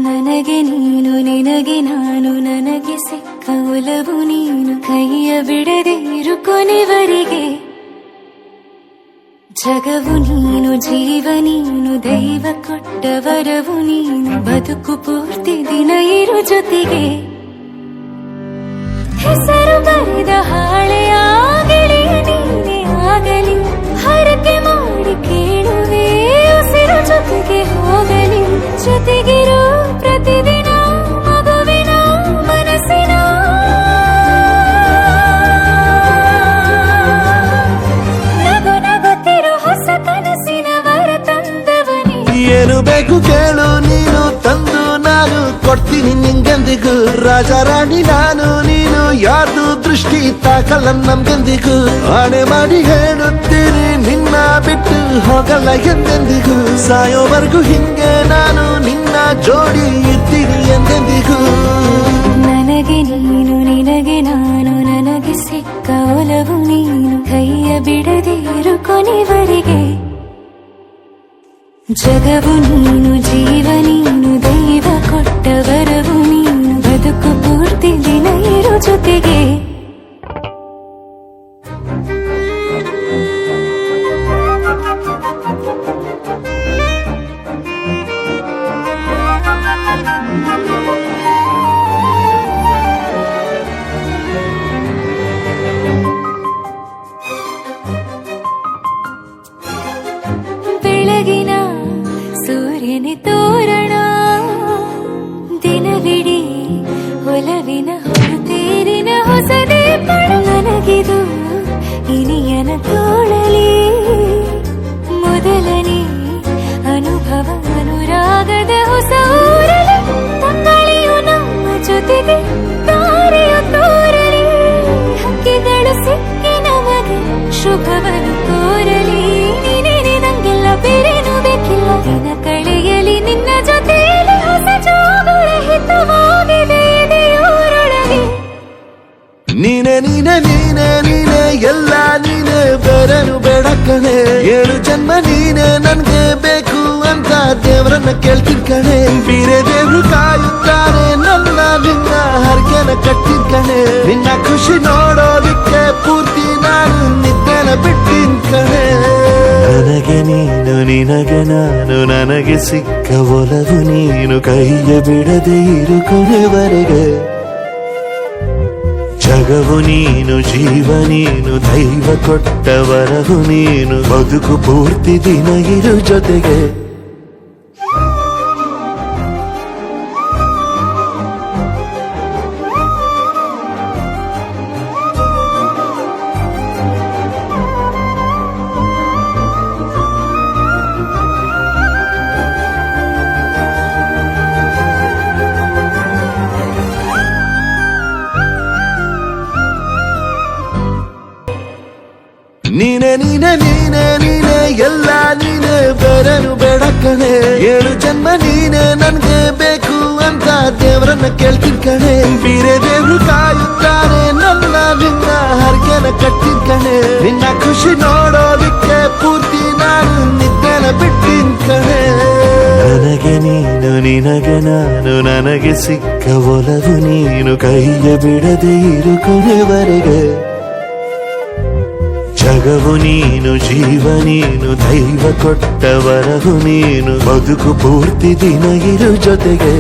ನನಗೆ ನೀನು ನಿನಗೆ ನಾನು ನನಗೆ ಸಿಕ್ಕ ಒಲವು ನೀನು ಕೈಯ ಬಿಡದೆ ಇರು ಕೊನೆವರೆಗೆ ಜಗವು ನೀನು ಜೀವ ನೀನು ದೈವ ಕೊಟ್ಟ ವರವು ನೀನು ಬದುಕು ಪೂರ್ತಿ ದಿನ ಇರು ಜೊತೆಗೆ ಹೆಸರು ಬರೆದ ಹಾಳೆಯಾಗಲಿ ನೀನೇ ಆಗಲಿ ಹರಕೆ ಮಾಡಿ ಕೇಳುವೆ ಉಸಿರು ಜೊತೆಗೆ ಹೋಗಲಿ ಜೊತೆಗಿರೋ ಪ್ರತಿದಿನ ಮಗುವಿನ ಮನಸ್ಸಿನ ನಗು ನಗುತ್ತಿರೋ ಹೊಸ ಕನಸಿನ ವರ ತಂದವನೇ ಏನು ಬೇಕು ಕೇಳು ನೀನು ತಂದು ನಾನು ಕೊಡ್ತೀನಿ ನಿಂಗೆಂದಿಗೂ ರಾಜ ರಾಣಿ ನಾನು ನೀನು ಯಾರ್ದು ದೃಷ್ಟಿ ತಾಕಲ್ಲ ನಮ್ಗೆಂದಿಗೂ ಆಣೆ ಮಾಡಿ ಹೇಳುತ್ತೀನಿ ನಿನ್ನ ಬಿಟ್ಟು ಹೋಗಲ್ಲ ಎಂದೆಂದಿಗೂ ಸಾಯೋವರೆಗೂ ಹಿಂಗೆ ನಾನು ನಿನ್ನ ಜೋಡಿ ಇರ್ತೀನಿ ಎಂದೆಂದಿಗೂ ನನಗೆ ನೀನು ನಿನಗೆ ನಾನು ನನಗೆ ಸಿಕ್ಕ ಒಲವು ನೀನು ಕೈಯ ಬಿಡದೆ ಇರು ಕೊನೆವರೆಗೆ ಜಗವು ನೀನು ಜೀವ ನೀನು ದೈವ ಕೊಟ್ಟ ವರವು ನೀನು ಬದುಕು ಪೂರ್ತಿ ದಿನ ಇರು ಜೊತೆಗೆ ಬೆಳಗಿನ ಸೂರ್ಯನ ತೋರಣ ದಿನವಿಡೀ ಒಲವಿನ ಹೊರತೇರಿನ ಹೊಸದೇ ಪಡ ನನಗಿದು ಇನಿಯನ ತೋಳಲಿ ಮೊದಲನೇ ಅನುಭವ ಅನುರಾಗದ ಹೊಸ ಊರಲಿ ತಂಗಳಿಯು ನಮ್ಮ ಜೊತೆಗೆ ತಾರೆಯು ತೋರಲಿ ಹಕ್ಕಿಗಳು ಸಿಕ್ಕಿ ನಮಗೆ ಶುಭವನ್ನು ಕೋರಲಿ ನೀನೇ ನಂಗೆಲ್ಲ ಬೇರೇನು ಬೇಕಿಲ್ಲ ದಿನ ಕಳೆಯಲಿ ನಿನ್ನ ಜೊತೆಯಲ್ಲಿ ಹೊಸ ಜೋಗುಳ ಹಿತವಾಗಿದೆ ದೇವರೊಳಗೆ ನೀನೆ ನೀನೆ ನೀನೆ ನೀನೆ ಎಲ್ಲ ನೀನೆ ಬೇರೆನು ಬೇಡ ಕಣೆ ಏಳು ಜನ್ಮ ನೀನೆ ನನ್ಗೆ ಬೇಕು ಅಂತ ದೇವರನ್ನ ಕೇಳ್ತೀನಿ ಕಣೆ ಬೇರೆ ದೇವ್ರು ಕಾಯುತ್ತಾರೆ ನನ್ನ ನಿನ್ನ ಹರಕೆನ ಕಟ್ಟಿನ ಕಣೆ ನಿನ್ನ ಖುಷಿ ನೋಡೋದಿಕ್ಕೆ ಪೂರ್ತಿ ನಾನು ನಿದ್ದೆನ ಬಿಟ್ಟಿನ ಕಣೆ ನನಗೆ ನೀನು ನಿನಗೆ ನಾನು ನನಗೆ ಸಿಕ್ಕ ಒಲವು ನೀನು ಕೈಯ ಬಿಡದೆ ಇರು ಕೊನೆವರೆಗೆ ಜಗವು ನೀನು ಜೀವ ನೀನು ದೈವ ಕೊಟ್ಟ ವರವು ನೀನು ಬದುಕು ಪೂರ್ತಿ ದಿನ ಇರು ಜೊತೆಗೆ ನೀನೆ ನೀನೆ ನೀನೆ ನೀನೆ ಎಲ್ಲ ನೀನೆ ಬೇರೆನು ಬೇಡ ಕಣೆ ಏಳು ಜನ್ಮ ನೀನೆ ನನ್ಗೆ ಬೇಕು ಅಂತ ದೇವರನ್ನ ಕೇಳ್ತೀನಿ ಕಣೆ ಬೇರೆ ದೇವ್ರು ಕಾಯುತ್ತಾರೆ ನನ್ನ ನಿನ್ನ ಹರಕೆನ ಕಟ್ಟಿನ ಕಣೆ ನಿನ್ನ ಖುಷಿ ನೋಡೋದಿಕ್ಕೆ ಪೂರ್ತಿ ನಾನು ನಿದ್ದೆನ ಬಿಟ್ಟಿನ ಕಣೆ ನನಗೆ ನೀನು ನಿನಗೆ ನಾನು ನನಗೆ ಸಿಕ್ಕ ಒಲವು ನೀನು ಕೈಯ ಬಿಡದೆ ಇರು ಕೊನೆವರೆಗೆ ಜಗವು ನೀನು ಜೀವ ನೀನು ದೈವ ಕೊಟ್ಟ ವರವು ನೀನು ಬದುಕು ಪೂರ್ತಿ ದಿನ ಇರು ಜೊತೆಗೆ